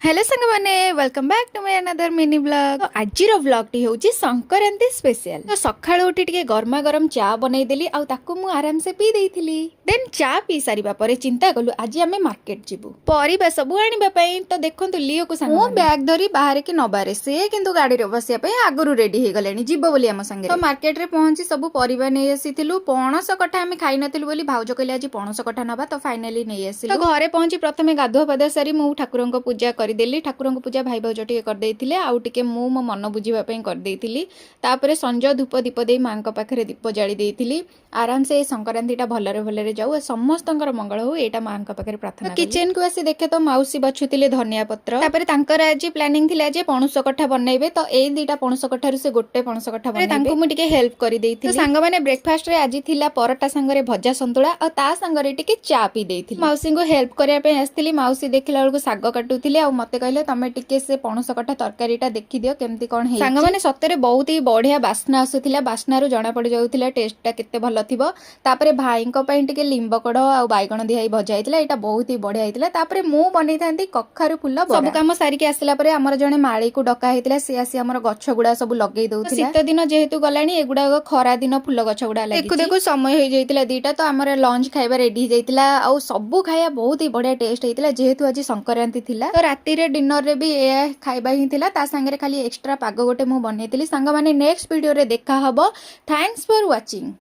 Hello सांग माने welcome back to my another mini blog. आज व्लॉग टी होची संक्रांति स्पेशल। तो सकाळ उठी टिके गरमा गरम चा बनै देली आ ताकू मु आराम से पी देइथिली। देन चा पी सारिबा परे चिंता कलु आज आमे मार्केट जिबु परिबा सब आनिबा पई। तो देखंतु लियो को संग मु बैग धरी बाहर के नबारे से किंतु गाड़ी रे बसिया पई आगरु रेडी हे गलेनी जिबो बोली हम संगे। तो मार्केट रे पहुंची सब परिबा नै आसीथिलु। पणस कठा आमे खाइ नथिलु बोली भाउज कहले आज पणस कठा नबा। तो फाइनली नै आसिलु। तो घरे पहुंची प्रथमे गाधुआ पाधुआ सारी मु ठाकुरंको पूजा करदेली। ठाकुरंको पूजा भाई भाउज टिके करदेइथिले आउ टिके मु मो मन बुझिबा पई करदेइथिली। तापरे संजय धूप दीप देई मांक पाखरे दीप जाली देइथिली। आराम से संक्रांतिटा भलरे भलरे जाऊ समस्तंकर मंगल हो एटा मांक पाखरे प्रार्थना। किचन को आसी देखे तो माउसी बछुतिले धनिया पत्र। तापरे तांकर आज प्लानिंग थिला जे पणस कठा बनैबे। तो ए दीटा पणस कठारु से गोटे पणस कठा बनैबे। तांको मु टिके हेल्प करि देइथिली। तो सांग माने ब्रेकफास्ट रे आज थिला परोटा संगरे भजा संतुळा आ ता संगरे टिके चा पी देइथिली। माउसी को हेल्प करिया पे आस्थिली। माउसी देखिला बेलको साग काटुथिले आ मते कहले तमे टिके से पणस कठा तरकारीटा देखि दियो केमती कोन हे। सांग माने सतरे बहुत ही बढ़िया बास्ना आसुथिला। बास्नारु जणा पड़ जाउथिला टेस्टटा केते भलो थिबो। तापरे भाईको पई टिके लिंब कड़ आ बाइगण दिहाई भजा आइथिला। एटा बहुत ही बढ़िया आइथिला। तापरे मु बनै थांती कखारु फुल बड़ा। सब काम सारी के आसिला परे हमर जणे माळी को डका हेतिला। से आसी हमर गछ गुडा सब लगेई दउथिला। शीत दिन जेहेतु गलानी एगुडा खरा दिन फुल गछ गुडा लागि देखु देखु समय हो जाइतिला दीटा। तो हमर लंच खाइबा रेडी हो जाइतिला। आ सब खाया बहुत ही बढ़िया टेस्ट हेतिला। जेहेतु आज संक्रांति थिला तो राती रे डिनर रे भी ए खाइबा ही थिला। ता संगे खाली एक्स्ट्रा पाग गोटे मु बनेइतिली। सांग माने नेक्स्ट वीडियो रे देखा हबो। Thanks for watching.